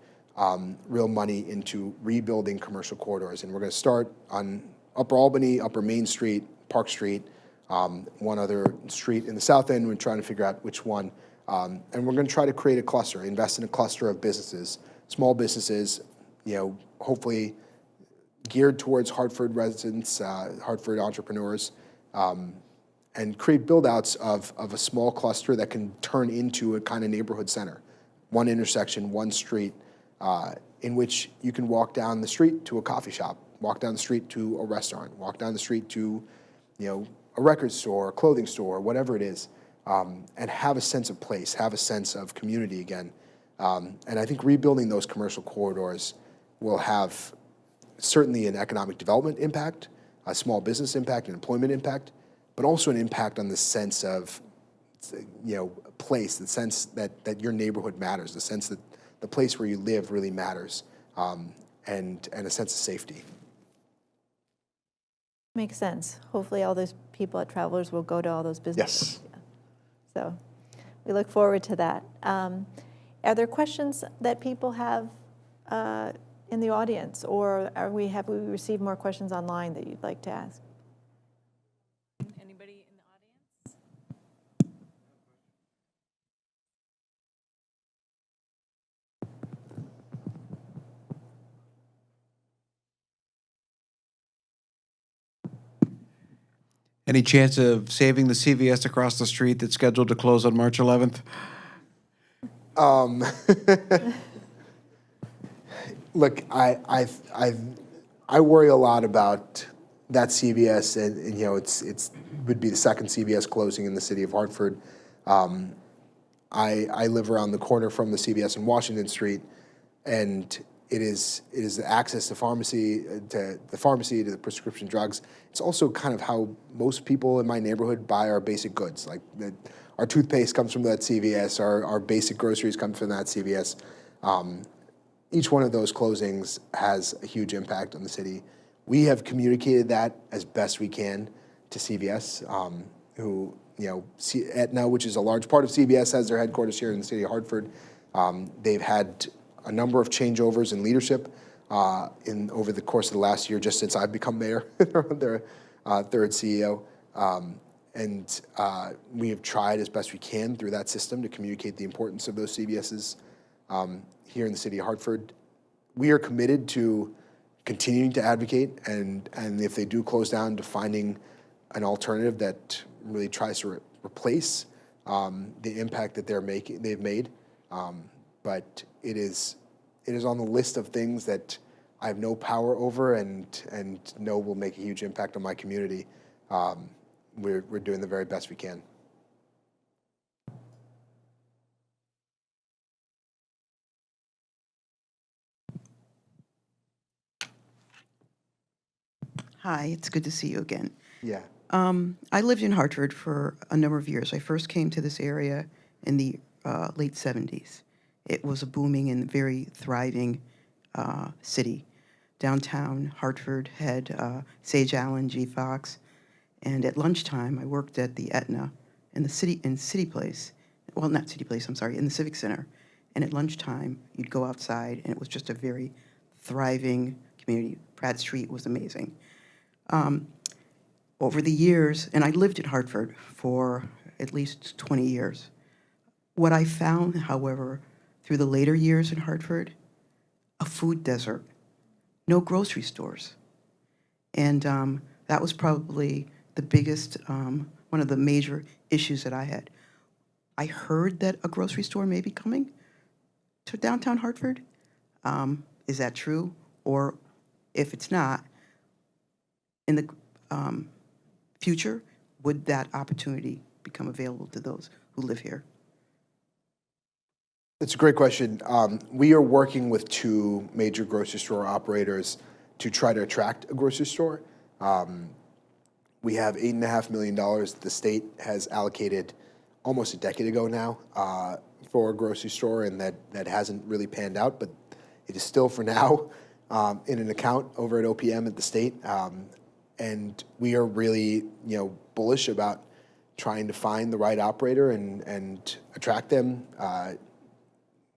real money into rebuilding commercial corridors, and we're going to start on Upper Albany, Upper Main Street, Park Street, one other street in the south end. We're trying to figure out which one, and we're going to try to create a cluster, invest in a cluster of businesses, small businesses, hopefully geared towards Hartford residents, Hartford entrepreneurs, and create build-outs of a small cluster that can turn into a kind of neighborhood center. One intersection, one street, in which you can walk down the street to a coffee shop, walk down the street to a restaurant, walk down the street to, a record store, a clothing store, whatever it is, and have a sense of place, have a sense of community again. And I think rebuilding those commercial corridors will have certainly an economic development impact, a small business impact, an employment impact, but also an impact on the sense of, place, the sense that your neighborhood matters, the sense that the place where you live really matters, and a sense of safety. Makes sense. Hopefully all those people at Travelers will go to all those businesses. Yes. Yeah. So we look forward to that. Are there questions that people have in the audience, or have we received more questions online that you'd like to ask? Anybody in the audience? Any chance of saving the CVS across the street that's scheduled to close on March 11th? Look, I worry a lot about that CVS, and it's would be the second CVS closing in the city of Hartford. I live around the corner from the CVS in Washington Street, and it is the access to the prescription drugs. It's also kind of how most people in my neighborhood buy our basic goods. Like our toothpaste comes from that CVS, our basic groceries come from that CVS. Each one of those closings has a huge impact on the city. We have communicated that as best we can to CVS, who, Aetna, which is a large part of CVS, has their headquarters here in the city of Hartford. They've had a number of changeovers in leadership over the course of the last year, just since I've become mayor, their third CEO. And we have tried as best we can through that system to communicate the importance of those CVSs here in the city of Hartford. We are committed to continuing to advocate, and if they do close down, to finding an alternative that really tries to replace the impact that they've made. But it is on the list of things that I have no power over and know will make a huge impact on my community. We're doing the very best we can. Hi, it's good to see you again. Yeah. I lived in Hartford for a number of years. I first came to this area in the late 70s. It was a booming and very thriving city. Downtown Hartford had Sage Allen, G. Fox, and at lunchtime I worked at the Aetna in the City Place. Well, not City Place, I'm sorry, in the Civic Center. And at lunchtime you'd go outside, and it was just a very thriving community. Pratt Street was amazing. Over the years, and I lived in Hartford for at least 20 years. What I found, however, through the later years in Hartford, a food desert, no grocery stores. And that was probably the biggest, one of the major issues that I had. I heard that a grocery store may be coming, to downtown Hartford? Is that true? Or if it's not, in the future, would that opportunity become available to those who live here? It's a great question. We are working with two major grocery store operators to try to attract a grocery store. We have $8.5 million the state has allocated almost a decade ago now for a grocery store, and that hasn't really panned out, but it is still for now in an account over at OPM at the state. And we are really, bullish about trying to find the right operator and attract them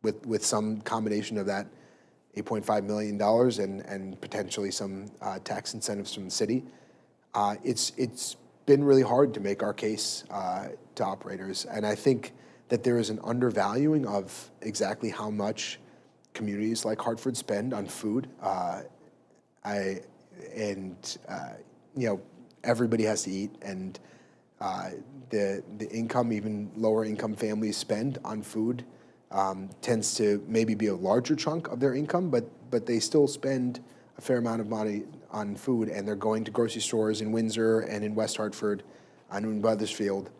with some combination of that $8.5 million and potentially some tax incentives from the city. It's been really hard to make our case to operators, and I think that there is an undervaluing of exactly how much communities like Hartford spend on food. Everybody has to eat, and the income, even lower income families spend on food, tends to maybe be a larger chunk of their income, but they still spend a fair amount of money on food, and they're going to grocery stores in Windsor and in West Hartford and in Weathersfield.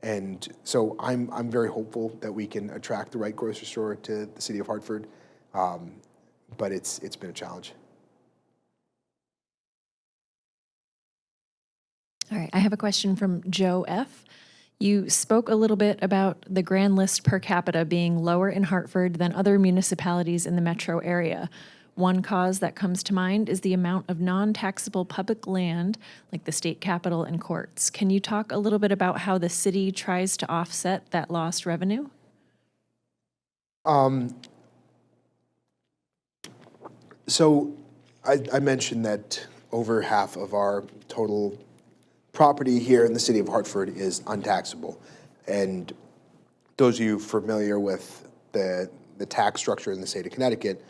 And so I'm very hopeful that we can attract the right grocery store to the city of Hartford, but it's been a challenge. All right, I have a question from Joe F. You spoke a little bit about the grand list per capita being lower in Hartford than other municipalities in the metro area. One cause that comes to mind is the amount of non-taxable public land, like the state capitol and courts. Can you talk a little bit about how the city tries to offset that lost revenue? So I mentioned that over half of our total property here in the city of Hartford is untaxable. And those of you familiar with the tax structure in the state of Connecticut,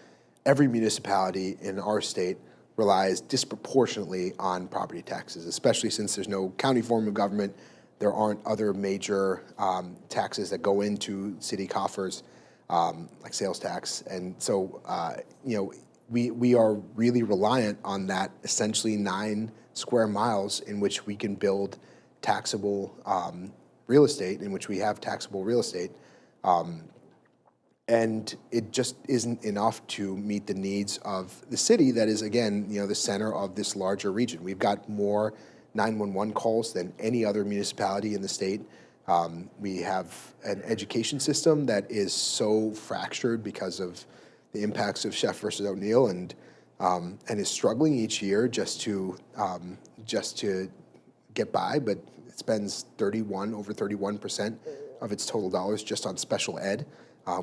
every municipality in our state relies disproportionately on property taxes, especially since there's no county form of government. There aren't other major taxes that go into city coffers, like sales tax. And so, we are really reliant on that essentially 9 square miles in which we can build taxable real estate, in which we have taxable real estate. And it just isn't enough to meet the needs of the city that is, again, the center of this larger region. We've got more 911 calls than any other municipality in the state. We have an education system that is so fractured because of the impacts of Sheff versus O'Neill, and is struggling each year just to get by, but it spends over 31% of its total dollars just on special ed,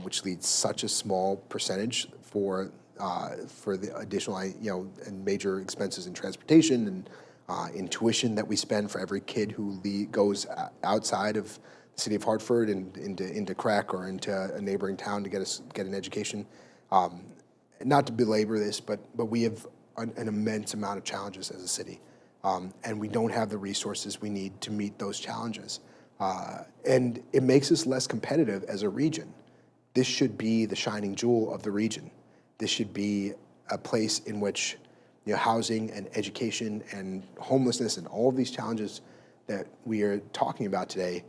which leads such a small percentage for the additional and major expenses in transportation and in tuition that we spend for every kid who goes outside of the city of Hartford and into Crack or into a neighboring town to get an education. Not to belabor this, but we have an immense amount of challenges as a city, and we don't have the resources we need to meet those challenges. And it makes us less competitive as a region. This should be the shining jewel of the region. This should be a place in which housing and education and homelessness and all of these challenges that we are talking about today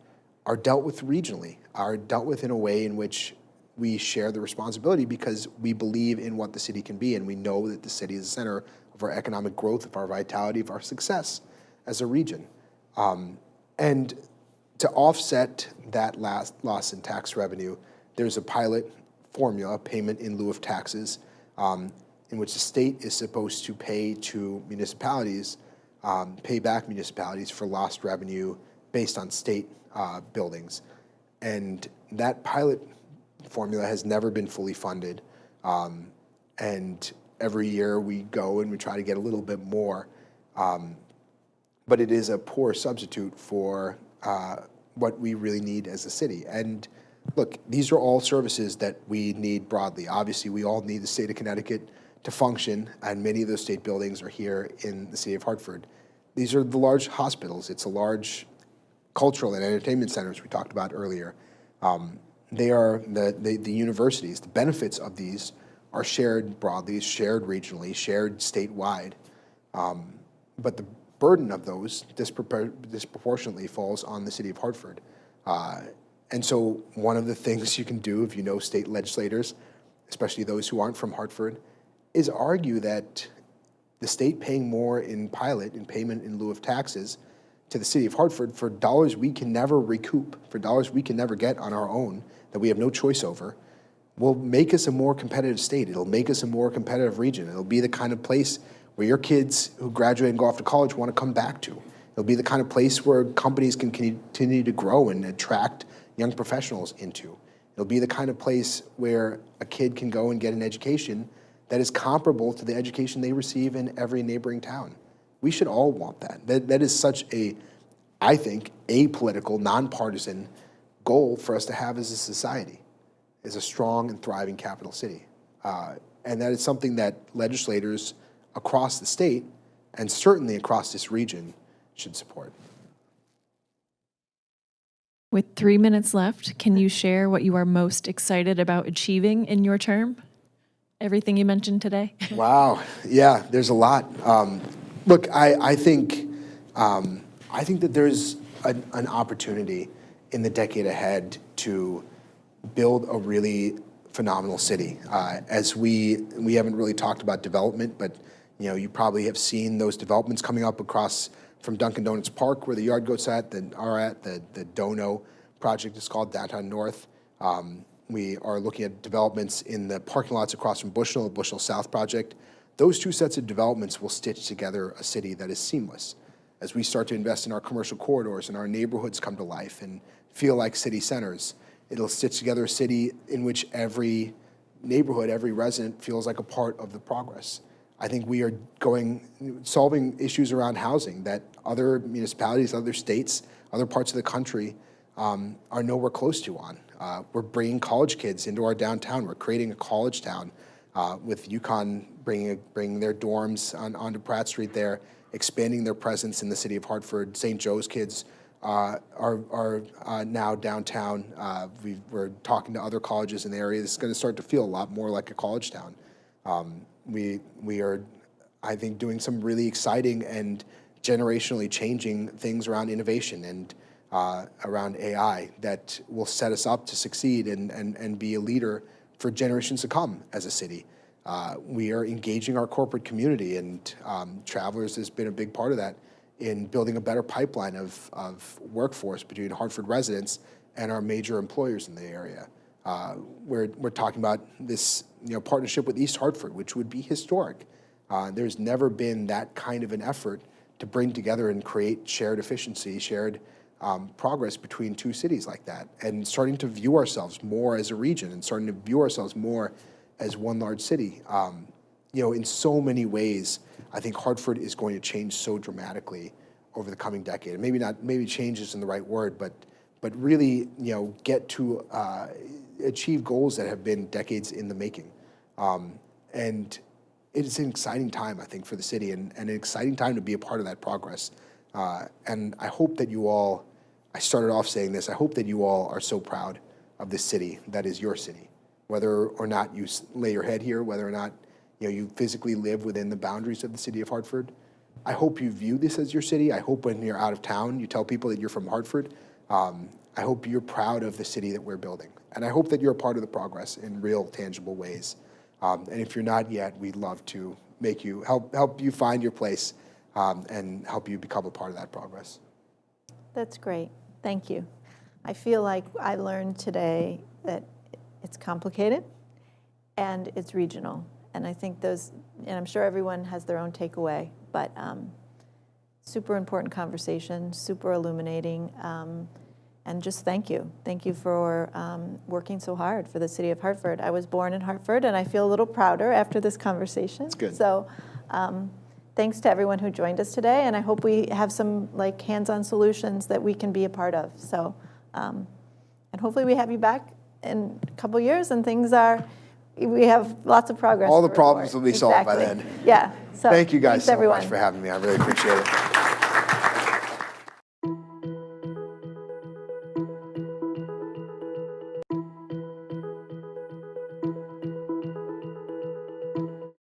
are dealt with regionally, are dealt with in a way in which we share the responsibility because we believe in what the city can be, and we know that the city is the center of our economic growth, of our vitality, of our success as a region. And to offset that loss in tax revenue, there's a pilot formula, payment in lieu of taxes, in which the state is supposed to pay to municipalities, pay back municipalities for lost revenue based on state buildings. And that pilot formula has never been fully funded. And every year we go and we try to get a little bit more. But it is a poor substitute for what we really need as a city. And look, these are all services that we need broadly. Obviously, we all need the state of Connecticut to function, and many of those state buildings are here in the city of Hartford. These are the large hospitals. It's a large cultural and entertainment centers we talked about earlier. They are the universities. The benefits of these are shared broadly, shared regionally, shared statewide. But the burden of those disproportionately falls on the city of Hartford. And so one of the things you can do if you know state legislators, especially those who aren't from Hartford, is argue that the state paying more in pilot, in payment in lieu of taxes, to the city of Hartford for dollars we can never recoup, for dollars we can never get on our own, that we have no choice over, will make us a more competitive state. It'll make us a more competitive region. It'll be the kind of place where your kids who graduate and go off to college want to come back to. It'll be the kind of place where companies can continue to grow and attract young professionals into. It'll be the kind of place where a kid can go and get an education that is comparable to the education they receive in every neighboring town. We should all want that. That is such a, I think, apolitical, nonpartisan goal for us to have as a society, is a strong and thriving capital city. And that is something that legislators across the state, and certainly across this region, should support. With 3 minutes left, can you share what you are most excited about achieving in your term? Everything you mentioned today? Wow, yeah, there's a lot. Look, I think that there's an opportunity in the decade ahead to build a really phenomenal city. As we haven't really talked about development, but you probably have seen those developments coming up across from Dunkin' Donuts Park, where the yard goats the Dono project is called, downtown North. We are looking at developments in the parking lots across from Bushnell, the Bushnell South project. Those two sets of developments will stitch together a city that is seamless. As we start to invest in our commercial corridors and our neighborhoods come to life and feel like city centers, it'll stitch together a city in which every neighborhood, every resident feels like a part of the progress. I think we are solving issues around housing that other municipalities, other states, other parts of the country are nowhere close to on. We're bringing college kids into our downtown. We're creating a college town with UConn bringing their dorms onto Pratt Street there, expanding their presence in the city of Hartford. St. Joe's kids are now downtown. We're talking to other colleges in the area. This is going to start to feel a lot more like a college town. We are, I think, doing some really exciting and generationally changing things around innovation and around AI that will set us up to succeed and be a leader for generations to come as a city. We are engaging our corporate community, and Travelers has been a big part of that in building a better pipeline of workforce between Hartford residents and our major employers in the area. We're talking about this partnership with East Hartford, which would be historic. There's never been that kind of an effort to bring together and create shared efficiency, shared progress between two cities like that, and starting to view ourselves more as a region and starting to view ourselves more as one large city. In so many ways, I think Hartford is going to change so dramatically over the coming decade. And maybe change isn't the right word, but really, get to achieve goals that have been decades in the making. And it is an exciting time, I think, for the city, and an exciting time to be a part of that progress. And I hope that you all, I started off saying this, I hope that you all are so proud of this city that is your city, whether or not you lay your head here, whether or not you physically live within the boundaries of the city of Hartford. I hope you view this as your city. I hope when you're out of town, you tell people that you're from Hartford. I hope you're proud of the city that we're building. And I hope that you're a part of the progress in real, tangible ways. And if you're not yet, we'd love to make you, help you find your place and help you become a part of that progress. That's great. Thank you. I feel like I learned today that it's complicated and it's regional. And I think and I'm sure everyone has their own takeaway, but super important conversation, super illuminating, and just thank you. Thank you for working so hard for the city of Hartford. I was born in Hartford, and I feel a little prouder after this conversation. That's good. So thanks to everyone who joined us today, and I hope we have some hands-on solutions that we can be a part of. So, and hopefully we have you back in a couple years, and we have lots of progress. All the problems will be solved by then. Yeah. So thank you guys so everyone. much for having me. I really appreciate it.